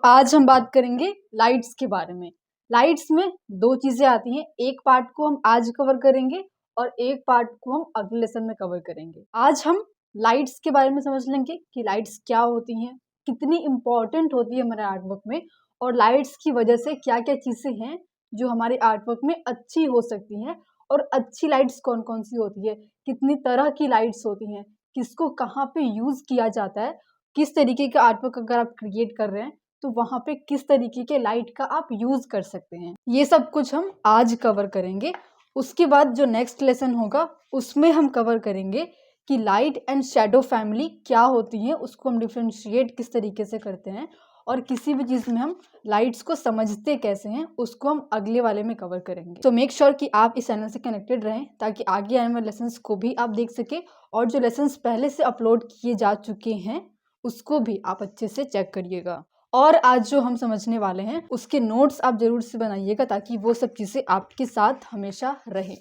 आज हम बात करेंगे लाइट्स के बारे में। लाइट्स में दो चीजें आती हैं, एक पार्ट को हम आज कवर करेंगे और एक पार्ट को हम अगले लेसन में कवर करेंगे। आज हम लाइट्स के बारे में समझ लेंगे कि लाइट्स क्या होती हैं, कितनी इंपॉर्टेंट होती है हमारे आर्टवर्क में, और लाइट्स की वजह से क्या क्या चीजें हैं जो हमारे आर्टवर्क में अच्छी हो सकती हैं, और अच्छी लाइट्स कौन कौन सी होती है, कितनी तरह की लाइट्स होती हैं, किसको कहाँ पे यूज किया जाता है, किस तरीके का आर्टवर्क अगर आप क्रिएट कर रहे हैं तो वहाँ पे किस तरीके के लाइट का आप यूज कर सकते हैं। ये सब कुछ हम आज कवर करेंगे। उसके बाद जो नेक्स्ट लेसन होगा उसमें हम कवर करेंगे कि लाइट एंड शेडो फैमिली क्या होती है, उसको हम डिफ्रेंशिएट किस तरीके से करते हैं, और किसी भी चीज़ में हम लाइट्स को समझते कैसे हैं उसको हम अगले वाले में कवर करेंगे। तो मेक श्योर कि आप इस चैनल से कनेक्टेड रहें ताकि आगे आने वाले लेसन्स को भी आप देख सके, और जो लेसन्स पहले से अपलोड किए जा चुके हैं उसको भी आप अच्छे से चेक करिएगा। और आज जो हम समझने वाले हैं उसके नोट्स आप जरूर से बनाइएगा ताकि वो सब चीज़ें आपके साथ हमेशा रहें।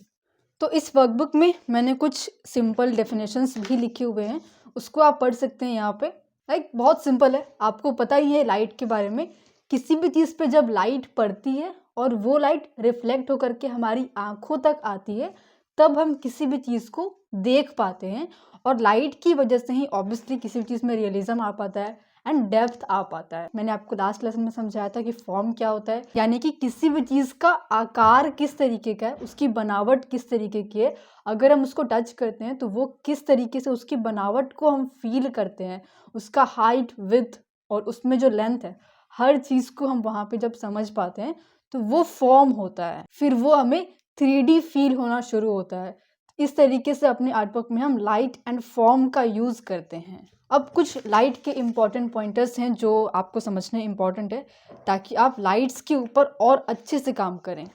तो इस वर्कबुक में मैंने कुछ सिंपल डेफिनेशंस भी लिखे हुए हैं, उसको आप पढ़ सकते हैं यहाँ पे। बहुत सिंपल है, आपको पता ही है लाइट के बारे में। किसी भी चीज़ पे जब लाइट पड़ती है और वो लाइट रिफ्लेक्ट होकर के हमारी आंखों तक आती है तब हम किसी भी चीज़ को देख पाते हैं, और लाइट की वजह से ही ऑब्वियसली किसी भी चीज़ में रियलिज्म आ पाता है एंड डेप्थ आ पाता है। मैंने आपको लास्ट लेसन में समझाया था कि फॉर्म क्या होता है, यानी कि किसी भी चीज़ का आकार किस तरीके का है, उसकी बनावट किस तरीके की है, अगर हम उसको टच करते हैं तो वो किस तरीके से उसकी बनावट को हम फील करते हैं, उसका हाइट विड्थ और उसमें जो लेंथ है, हर चीज़ को हम वहाँ पे जब समझ पाते हैं तो वो फॉर्म होता है। फिर वो हमें 3D फील होना शुरू होता है। इस तरीके से अपने आर्टवर्क में हम लाइट एंड फॉर्म का यूज़ करते हैं। अब कुछ लाइट के इम्पॉर्टेंट पॉइंटर्स हैं जो आपको समझने इम्पॉर्टेंट है ताकि आप लाइट्स के ऊपर और अच्छे से काम करें।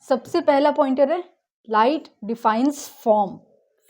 सबसे पहला पॉइंटर है लाइट डिफाइंस फॉर्म।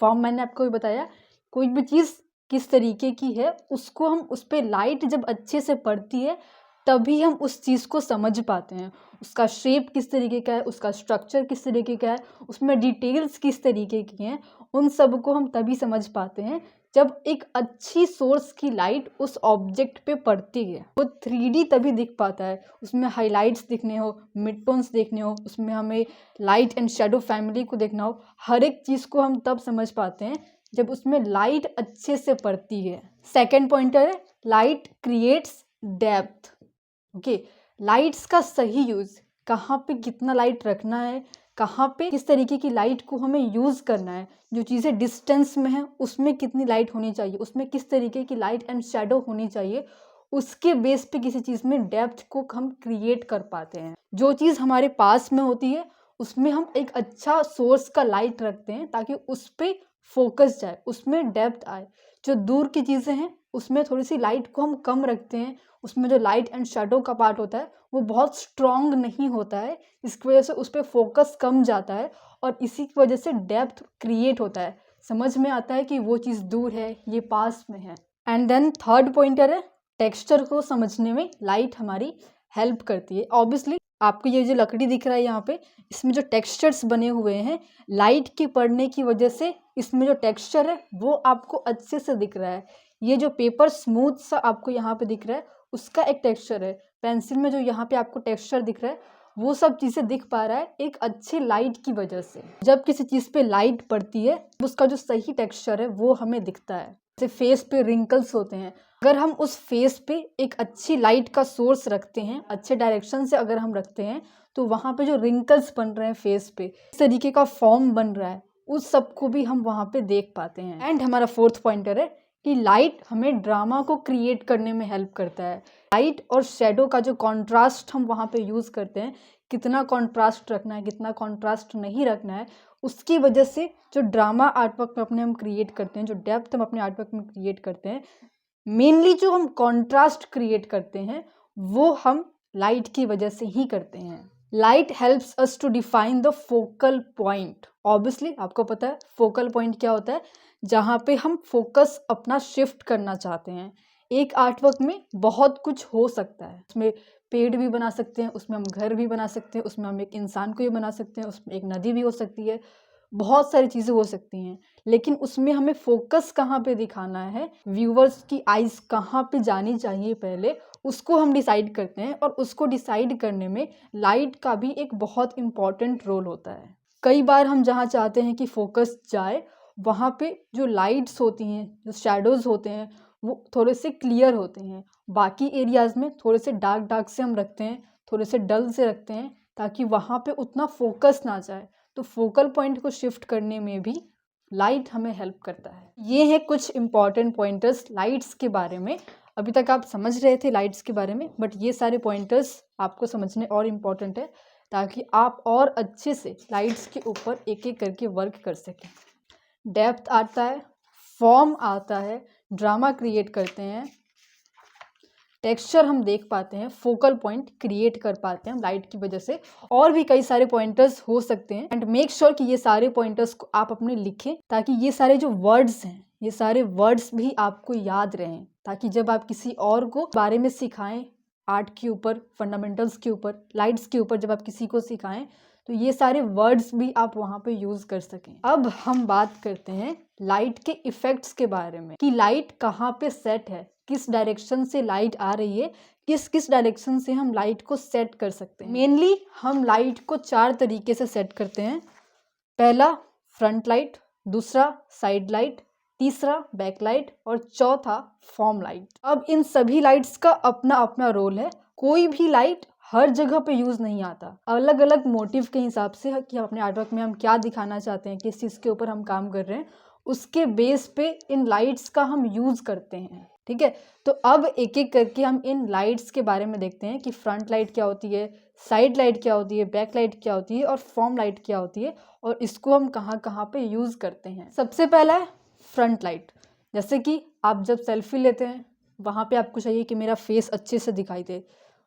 फॉर्म मैंने आपको भी बताया, कोई भी चीज़ किस तरीके की है उसको हम उस पर लाइट जब अच्छे से पड़ती है तभी हम उस चीज़ को समझ पाते हैं। उसका शेप किस तरीके का है, उसका स्ट्रक्चर किस तरीके का है, उसमें डिटेल्स किस तरीके की हैं, उन सब को हम तभी समझ पाते हैं जब एक अच्छी सोर्स की लाइट उस ऑब्जेक्ट पे पड़ती है। वो 3D तभी दिख पाता है, उसमें हाइलाइट्स दिखने हो, मिड टोन्स देखने हो, उसमें हमें लाइट एंड शेडो फैमिली को देखना हो, हर एक चीज़ को हम तब समझ पाते हैं जब उसमें लाइट अच्छे से पड़ती है। सेकेंड पॉइंटर है light creates depth. Okay, lights का सही यूज़, कहाँ पे कितना लाइट रखना है, कहाँ पे किस तरीके की लाइट को हमें यूज़ करना है, जो चीज़ें डिस्टेंस में है उसमें कितनी लाइट होनी चाहिए, उसमें किस तरीके की लाइट एंड शेडो होनी चाहिए, उसके बेस पे किसी चीज़ में डेप्थ को हम क्रिएट कर पाते हैं। जो चीज़ हमारे पास में होती है उसमें हम एक अच्छा सोर्स का लाइट रखते हैं ताकि उस पर फोकस जाए, उसमें डेप्थ आए। जो दूर की चीज़ें हैं उसमें थोड़ी सी लाइट को हम कम रखते हैं, उसमें जो लाइट एंड शेडो का पार्ट होता है वो बहुत स्ट्रॉन्ग नहीं होता है, इसकी वजह से उस पर फोकस कम जाता है और इसी की वजह से डेप्थ क्रिएट होता है, समझ में आता है कि वो चीज़ दूर है, ये पास में है। एंड देन थर्ड पॉइंटर है टेक्सचर को समझने में लाइट हमारी हेल्प करती है। ऑब्वियसली आपको ये जो लकड़ी दिख रहा है यहाँ पे, इसमें जो टेक्सचर्स बने हुए हैं लाइट के पड़ने की वजह से इसमें जो टेक्सचर है वो आपको अच्छे से दिख रहा है। ये जो पेपर स्मूथ सा आपको यहाँ पे दिख रहा है उसका एक टेक्सचर है, पेंसिल में जो यहाँ पे आपको टेक्सचर दिख रहा है वो सब चीज़ें दिख पा रहा है एक अच्छी लाइट की वजह से। जब किसी चीज़ पे लाइट पड़ती है उसका जो सही टेक्सचर है वो हमें दिखता है। जैसे फेस पे रिंकल्स होते हैं, अगर हम उस फेस पे एक अच्छी लाइट का सोर्स रखते हैं, अच्छे डायरेक्शन से अगर हम रखते हैं तो वहाँ पे जो रिंकल्स बन रहे हैं फेस पे, इस तरीके का फॉर्म बन रहा है, उस सब को भी हम वहाँ पे देख पाते हैं। एंड हमारा फोर्थ पॉइंटर है कि लाइट हमें ड्रामा को क्रिएट करने में हेल्प करता है। लाइट और शेडो का जो कॉन्ट्रास्ट हम वहाँ पे यूज़ करते हैं, कितना कॉन्ट्रास्ट रखना है, कितना कॉन्ट्रास्ट नहीं रखना है, उसकी वजह से जो ड्रामा आर्टवर्क में अपने हम क्रिएट करते हैं, जो डेप्थ हम अपने आर्टवर्क में क्रिएट करते हैं, मेनली जो हम कॉन्ट्रास्ट क्रिएट करते हैं वो हम लाइट की वजह से ही करते हैं। Light helps us to define the focal point. Obviously आपको पता है फोकल पॉइंट क्या होता है, जहाँ पे हम फोकस अपना शिफ्ट करना चाहते हैं। एक आर्टवर्क में बहुत कुछ हो सकता है, उसमें पेड़ भी बना सकते हैं, उसमें हम घर भी बना सकते हैं, उसमें हम एक इंसान को भी बना सकते हैं, उसमें एक नदी भी हो सकती है, बहुत सारी चीज़ें हो सकती हैं, लेकिन उसमें हमें फोकस कहाँ पे दिखाना है, व्यूअर्स की आइज़ कहाँ पे जानी चाहिए पहले, उसको हम डिसाइड करते हैं। और उसको डिसाइड करने में लाइट का भी एक बहुत इम्पॉर्टेंट रोल होता है। कई बार हम जहाँ चाहते हैं कि फोकस जाए, वहाँ पे जो लाइट्स होती हैं, जो शैडोज़ होते हैं, वो थोड़े से क्लियर होते हैं। बाकी एरियाज़ में थोड़े से डार्क डार्क से हम रखते हैं, थोड़े से डल से रखते हैं, ताकि वहाँ पे उतना फोकस ना जाए। तो फोकल पॉइंट को शिफ्ट करने में भी लाइट हमें हेल्प करता है। ये है कुछ इंपॉर्टेंट पॉइंटर्स लाइट्स के बारे में। अभी तक आप समझ रहे थे लाइट्स के बारे में, बट ये सारे पॉइंटर्स आपको समझने और इम्पॉर्टेंट है, ताकि आप और अच्छे से लाइट्स के ऊपर एक एक करके वर्क कर सकें। डेप्थ आता है, फॉर्म आता है, ड्रामा क्रिएट करते हैं, टेक्सचर हम देख पाते हैं, फोकल पॉइंट क्रिएट कर पाते हैं लाइट की वजह से। और भी कई सारे पॉइंटर्स हो सकते हैं। एंड मेक श्योर कि ये सारे पॉइंटर्स को आप अपने लिखें, ताकि ये सारे जो वर्ड्स हैं, ये सारे वर्ड्स भी आपको याद रहें, ताकि जब आप किसी और को बारे में सिखाएं, आर्ट के ऊपर, फंडामेंटल्स के ऊपर, लाइट्स के ऊपर जब आप किसी को सिखाएं, तो ये सारे वर्ड्स भी आप वहाँ पे यूज़ कर सकें। अब हम बात करते हैं लाइट के इफ़ेक्ट्स के बारे में, कि लाइट कहाँ पे सेट है, किस डायरेक्शन से लाइट आ रही है, किस किस डायरेक्शन से हम लाइट को सेट कर सकते हैं। मेनली हम लाइट को 4 तरीके से सेट करते हैं। पहला फ्रंट लाइट, दूसरा साइड लाइट, तीसरा बैक लाइट और चौथा फॉर्म लाइट। अब इन सभी लाइट्स का अपना अपना रोल है। कोई भी लाइट हर जगह पे यूज़ नहीं आता। अलग अलग मोटिव के हिसाब से कि अपने आर्टवर्क में हम क्या दिखाना चाहते हैं, किस चीज़ के ऊपर हम काम कर रहे हैं, उसके बेस पे इन लाइट्स का हम यूज़ करते हैं। ठीक है, तो अब एक एक करके हम इन लाइट्स के बारे में देखते हैं कि फ्रंट लाइट क्या होती है, साइड लाइट क्या होती है, बैक लाइट क्या होती है और फॉर्म लाइट क्या होती है, और इसको हम कहाँ कहाँ पे यूज़ करते हैं। सबसे पहला है फ्रंट लाइट। जैसे कि आप जब सेल्फी लेते हैं, वहाँ पे आपको चाहिए कि मेरा फेस अच्छे से दिखाई दे,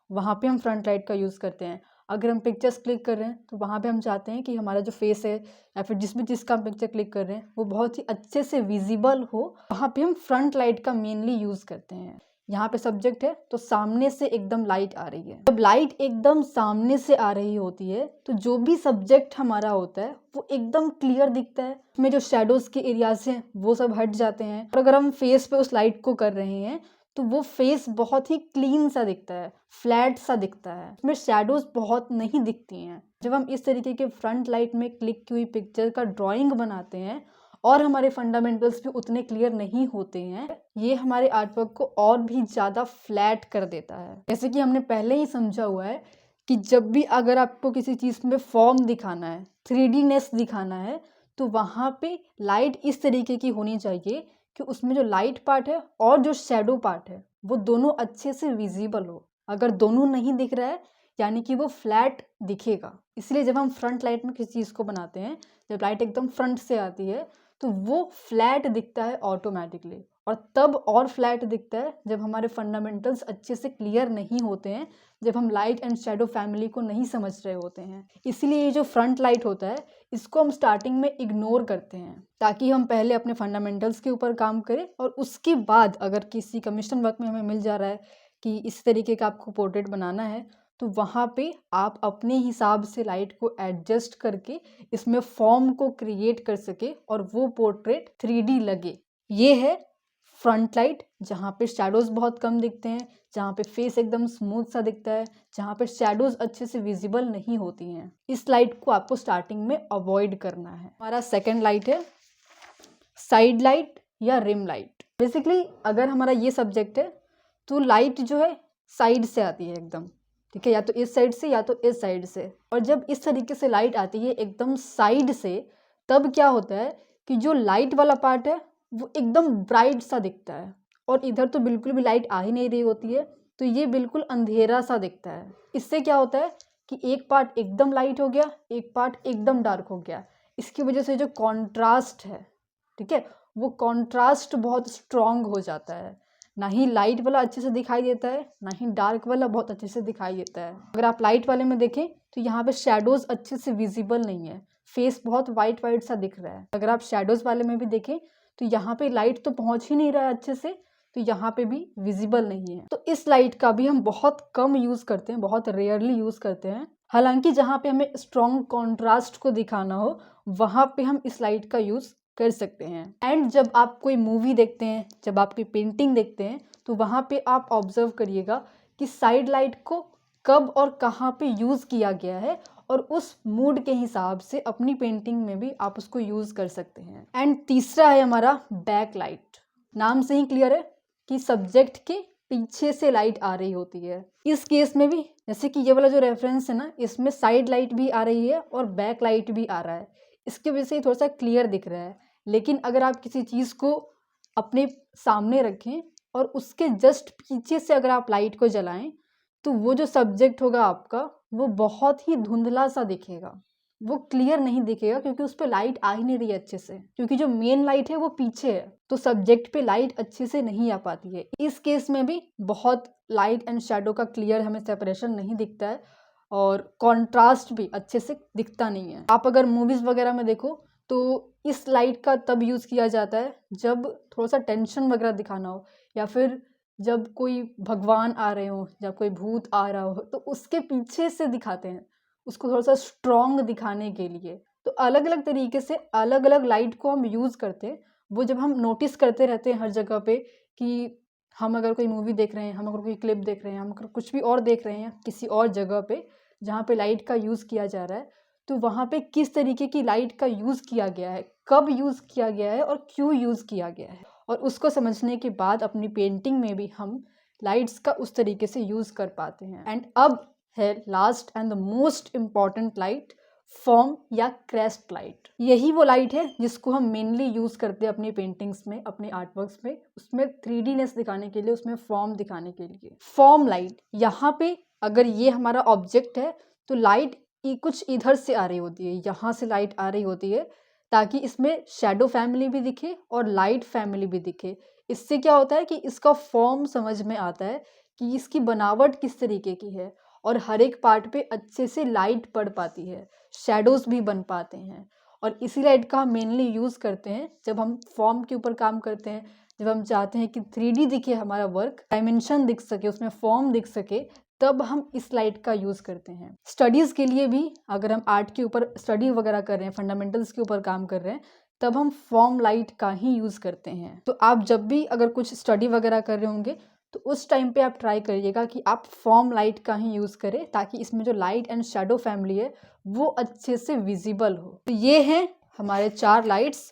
वहाँ पे हम फ्रंट लाइट का यूज़ करते हैं। अगर हम पिक्चर्स क्लिक कर रहे हैं, तो वहाँ पे हम चाहते हैं कि हमारा जो फेस है या फिर जिसका हम पिक्चर क्लिक कर रहे हैं, वो बहुत ही अच्छे से विजिबल हो। वहाँ पे हम फ्रंट लाइट का मेनली यूज़ करते हैं। यहाँ पे सब्जेक्ट है, तो सामने से एकदम लाइट आ रही है। जब लाइट एकदम सामने से आ रही होती है, तो जो भी सब्जेक्ट हमारा होता है वो एकदम क्लियर दिखता है। उसमें जो शेडोज़ के एरियाज हैं वो सब हट जाते हैं। और अगर हम फेस पे उस लाइट को कर रहे हैं, तो वो फेस बहुत ही क्लीन सा दिखता है, फ्लैट सा दिखता है, उसमें शैडोज बहुत नहीं दिखती हैं। जब हम इस तरीके के फ्रंट लाइट में क्लिक की हुई पिक्चर का ड्राइंग बनाते हैं और हमारे फंडामेंटल्स भी उतने क्लियर नहीं होते हैं, ये हमारे आर्टवर्क को और भी ज़्यादा फ्लैट कर देता है। जैसे कि हमने पहले ही समझा हुआ है कि जब भी अगर आपको किसी चीज़ में फॉर्म दिखाना है, 3Dनेस दिखाना है, तो वहाँ पे लाइट इस तरीके की होनी चाहिए कि उसमें जो लाइट पार्ट है और जो शैडो पार्ट है वो दोनों अच्छे से विजिबल हो। अगर दोनों नहीं दिख रहा है, यानी कि वो फ्लैट दिखेगा। इसलिए जब हम फ्रंट लाइट में किसी चीज़ को बनाते हैं, जब लाइट एकदम फ्रंट से आती है, तो वो फ्लैट दिखता है ऑटोमेटिकली। और तब और फ्लैट दिखता है जब हमारे फंडामेंटल्स अच्छे से क्लियर नहीं होते हैं, जब हम लाइट एंड शैडो फैमिली को नहीं समझ रहे होते हैं। इसीलिए ये जो फ्रंट लाइट होता है, इसको हम स्टार्टिंग में इग्नोर करते हैं, ताकि हम पहले अपने फंडामेंटल्स के ऊपर काम करें, और उसके बाद अगर किसी कमीशन वर्क में हमें मिल जा रहा है कि इस तरीके का आपको पोर्ट्रेट बनाना है, तो वहाँ पे आप अपने हिसाब से लाइट को एडजस्ट करके इसमें फॉर्म को क्रिएट कर सके और वो पोर्ट्रेट 3D लगे। ये है फ्रंट लाइट, जहाँ पे शैडोज़ बहुत कम दिखते हैं, जहाँ पे फेस एकदम स्मूथ सा दिखता है, जहाँ पे शैडोज़ अच्छे से विजिबल नहीं होती हैं। इस लाइट को आपको स्टार्टिंग में अवॉइड करना है। हमारा सेकंड लाइट है साइड लाइट या रिम लाइट। बेसिकली अगर हमारा ये सब्जेक्ट है, तो लाइट जो है साइड से आती है एकदम, ठीक है, या तो इस साइड से या तो इस साइड से। और जब इस तरीके से लाइट आती है एकदम साइड से, तब क्या होता है कि जो लाइट वाला पार्ट है वो एकदम ब्राइट सा दिखता है, और इधर तो बिल्कुल भी लाइट आ ही नहीं रही होती है, तो ये बिल्कुल अंधेरा सा दिखता है। इससे क्या होता है कि एक पार्ट एकदम लाइट हो गया, एक पार्ट एकदम डार्क हो गया। इसकी वजह से जो कॉन्ट्रास्ट है, ठीक है, वो कॉन्ट्रास्ट बहुत स्ट्रॉन्ग हो जाता है। ना ही लाइट वाला अच्छे से दिखाई देता है, ना ही डार्क वाला बहुत अच्छे से दिखाई देता है। अगर आप लाइट वाले में देखें, तो यहाँ पे शैडोज़ अच्छे से विजिबल नहीं है, फेस बहुत वाइट वाइट सा दिख रहा है। अगर आप शैडोज़ वाले में भी देखें, तो यहाँ पे लाइट तो पहुँच ही नहीं रहा है अच्छे से, तो यहाँ पे भी विजिबल नहीं है। तो इस लाइट का भी हम बहुत कम यूज़ करते हैं, बहुत रेयरली यूज़ करते हैं। हालांकि जहाँ पे हमें स्ट्रॉन्ग कॉन्ट्रास्ट को दिखाना हो, वहाँ पे हम इस लाइट का यूज़ कर सकते हैं। एंड जब आप कोई मूवी देखते हैं, जब आप कोई पेंटिंग देखते हैं, तो वहाँ पे आप ऑब्जर्व करिएगा कि साइड लाइट को कब और कहाँ पे यूज़ किया गया है, और उस मूड के हिसाब से अपनी पेंटिंग में भी आप उसको यूज़ कर सकते हैं। एंड तीसरा है हमारा बैक लाइट। नाम से ही क्लियर है कि सब्जेक्ट के पीछे से लाइट आ रही होती है। इस केस में भी जैसे कि ये वाला जो रेफरेंस है ना, इसमें साइड लाइट भी आ रही है और बैक लाइट भी आ रहा है, इसकी वजह से थोड़ा सा क्लियर दिख रहा है। लेकिन अगर आप किसी चीज़ को अपने सामने रखें और उसके जस्ट पीछे से अगर आप लाइट को जलाएं, तो वो जो सब्जेक्ट होगा आपका, वो बहुत ही धुंधला सा दिखेगा, वो क्लियर नहीं दिखेगा, क्योंकि उस पर लाइट आ ही नहीं रही है अच्छे से, क्योंकि जो मेन लाइट है वो पीछे है, तो सब्जेक्ट पे लाइट अच्छे से नहीं आ पाती है। इस केस में भी बहुत लाइट एंड शेडो का क्लियर हमें सेपरेशन नहीं दिखता है, और कॉन्ट्रास्ट भी अच्छे से दिखता नहीं है। आप अगर मूवीज़ वगैरह में देखो तो इस लाइट का तब यूज़ किया जाता है जब थोड़ा सा टेंशन वगैरह दिखाना हो, या फिर जब कोई भगवान आ रहे हो, जब कोई भूत आ रहा हो, तो उसके पीछे से दिखाते हैं, उसको थोड़ा सा स्ट्रॉन्ग दिखाने के लिए। तो अलग अलग तरीके से अलग अलग लाइट को हम यूज़ करते हैं। वो जब हम नोटिस करते रहते हैं हर जगह पे कि हम अगर कोई मूवी देख रहे हैं, हम अगर कोई क्लिप देख रहे हैं, हम अगर कुछ भी और देख रहे हैं किसी और जगह पे जहाँ पे लाइट का यूज़ किया जा रहा है, तो वहाँ पे किस तरीके की लाइट का यूज़ किया गया है, कब यूज़ किया गया है और क्यों यूज़ किया गया है, और उसको समझने के बाद अपनी पेंटिंग में भी हम लाइट्स का उस तरीके से यूज़ कर पाते हैं। एंड अब है last and the most important light, form या क्रेस्ट लाइट। यही वो लाइट है जिसको हम मेनली यूज़ करते हैं अपनी पेंटिंग्स में, अपने आर्टवर्क्स में, उसमें 3Dनेस दिखाने के लिए, उसमें फॉर्म दिखाने के लिए। फॉर्म लाइट, यहाँ पे अगर ये हमारा ऑब्जेक्ट है तो लाइट कुछ इधर से आ रही होती है, यहाँ से लाइट आ रही होती है, ताकि इसमें शैडो फैमिली भी दिखे और लाइट फैमिली भी दिखे। इससे क्या होता है कि इसका फॉर्म समझ में आता है कि इसकी बनावट किस तरीके की है, और हर एक पार्ट पे अच्छे से लाइट पड़ पाती है, शैडोज भी बन पाते हैं। और इसी लाइट का हम मेनली यूज़ करते हैं जब हम फॉर्म के ऊपर काम करते हैं, जब हम चाहते हैं कि 3D दिखे हमारा वर्क, डायमेंशन दिख सके, उसमें फॉर्म दिख सके, तब हम इस लाइट का यूज़ करते हैं। स्टडीज़ के लिए भी अगर हम आर्ट के ऊपर स्टडी वगैरह कर रहे हैं, फंडामेंटल्स के ऊपर काम कर रहे हैं, तब हम फॉर्म लाइट का ही यूज़ करते हैं। तो आप जब भी अगर कुछ स्टडी वगैरह कर रहे होंगे तो उस टाइम पे आप ट्राई करिएगा कि आप फॉर्म लाइट का ही यूज़ करें, ताकि इसमें जो लाइट एंड शेडो फैमिली है वो अच्छे से विजिबल हो। तो ये हैं हमारे 4 lights,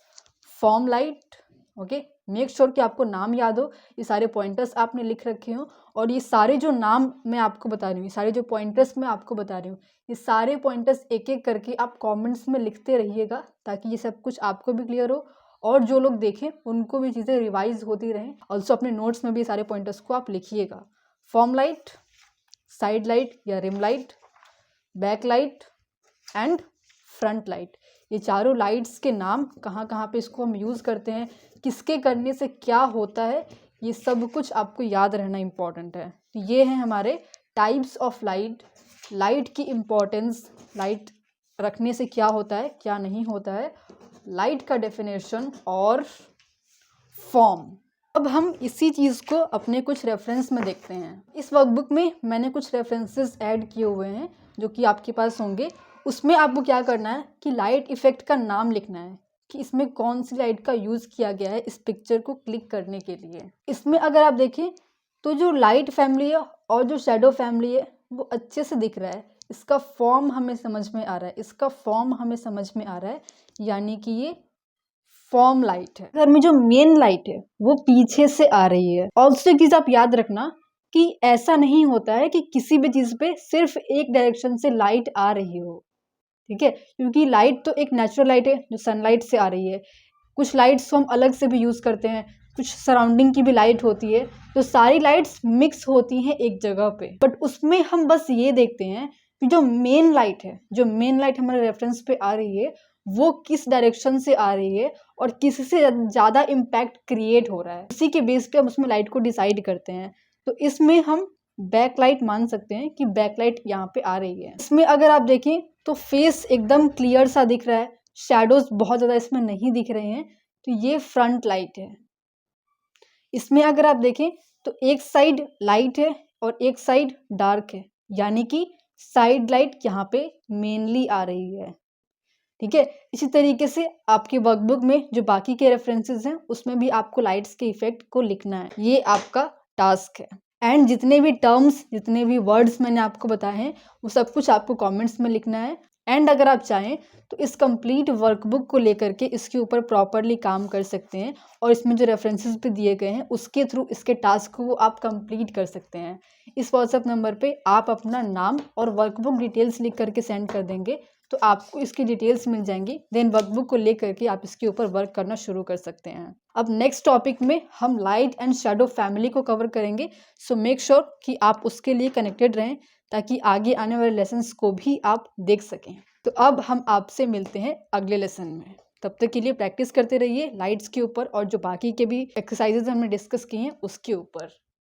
form light. Okay, make sure कि आपको नाम याद हो, ये सारे पॉइंटर्स आपने लिख रखे हो, और ये सारे जो नाम मैं आपको बता रही हूँ, ये सारे जो पॉइंटर्स मैं आपको बता रही हूँ, ये सारे पॉइंटर्स एक एक करके आप कमेंट्स में लिखते रहिएगा, ताकि ये सब कुछ आपको भी क्लियर हो और जो लोग देखें उनको भी चीज़ें रिवाइज होती रहें। ऑल्सो अपने नोट्स में भी सारे पॉइंटर्स को आप लिखिएगा। फॉर्म लाइट, साइड लाइट या rim light, back light and front light, ये चारों लाइट्स के नाम, कहाँ कहाँ पे इसको हम यूज़ करते हैं, किसके करने से क्या होता है, ये सब कुछ आपको याद रहना इम्पॉर्टेंट है। तो ये हैं हमारे टाइप्स ऑफ लाइट, लाइट की इम्पोर्टेंस, लाइट रखने से क्या होता है क्या नहीं होता है, लाइट का डेफिनेशन और फॉर्म। अब हम इसी चीज़ को अपने कुछ रेफरेंस में देखते हैं। इस वर्कबुक में मैंने कुछ रेफरेंसेस ऐड किए हुए हैं जो कि आपके पास होंगे। उसमें आपको क्या करना है कि लाइट इफ़ेक्ट का नाम लिखना है कि इसमें कौन सी लाइट का यूज़ किया गया है इस पिक्चर को क्लिक करने के लिए। इसमें अगर आप देखें तो जो लाइट फैमिली है और जो शेडो फैमिली है वो अच्छे से दिख रहा है, इसका फॉर्म हमें समझ में आ रहा है, इसका फॉर्म हमें समझ में आ रहा है, यानी कि ये फॉर्म लाइट है। घर में जो मेन लाइट है वो पीछे से आ रही है। ऑल्सो एक चीज आप याद रखना कि ऐसा नहीं होता है कि किसी भी चीज पे सिर्फ एक डायरेक्शन से लाइट आ रही हो, ठीक है, क्योंकि लाइट तो एक नेचुरल लाइट है जो सनलाइट से आ रही है। कुछ लाइट्स हम अलग से भी यूज करते हैं, कुछ सराउंडिंग की भी लाइट होती है, तो सारी लाइट्स मिक्स होती हैं एक जगह पे। बट उसमें हम बस ये देखते हैं कि जो मेन लाइट है, जो मेन लाइट हमारे रेफरेंस पे आ रही है वो किस डायरेक्शन से आ रही है और किससे ज़्यादा इम्पैक्ट क्रिएट हो रहा है, उसी के बेस पे हम उसमें लाइट को डिसाइड करते हैं। तो इसमें हम बैक लाइट मान सकते हैं कि बैक लाइट यहाँ पे आ रही है। इसमें अगर आप देखें तो फेस एकदम क्लियर सा दिख रहा है, शैडोज बहुत ज़्यादा इसमें नहीं दिख रहे हैं, तो ये फ्रंट लाइट है। इसमें अगर आप देखें तो एक साइड लाइट है और एक साइड डार्क है, यानी कि साइड लाइट यहाँ पे मेनली आ रही है। ठीक है। इसी तरीके से आपकी वर्कबुक में जो बाकी के रेफरेंसेस हैं उसमें भी आपको लाइट्स के इफेक्ट को लिखना है, ये आपका टास्क है। एंड जितने भी टर्म्स, जितने भी वर्ड्स मैंने आपको बताए हैं वो सब कुछ आपको कमेंट्स में लिखना है। एंड अगर आप चाहें तो इस कंप्लीट वर्कबुक को लेकर के इसके ऊपर प्रॉपरली काम कर सकते हैं और इसमें जो रेफरेंसेस भी दिए गए हैं उसके थ्रू इसके टास्क को आप कंप्लीट कर सकते हैं। इस व्हाट्सएप नंबर पे आप अपना नाम और वर्कबुक डिटेल्स लिख करके सेंड कर देंगे तो आपको इसकी डिटेल्स मिल जाएंगी। देन वर्कबुक को लेकर के आप इसके ऊपर वर्क करना शुरू कर सकते हैं। अब नेक्स्ट टॉपिक में हम लाइट एंड शैडो फैमिली को कवर करेंगे। सो मेक श्योर कि आप उसके लिए कनेक्टेड रहें ताकि आगे आने वाले लेसन्स को भी आप देख सकें। तो अब हम आपसे मिलते हैं अगले लेसन में। तब तक के लिए प्रैक्टिस करते रहिए लाइट्स के ऊपर और जो बाकी के भी एक्सरसाइजेज हमने डिस्कस किए हैं उसके ऊपर।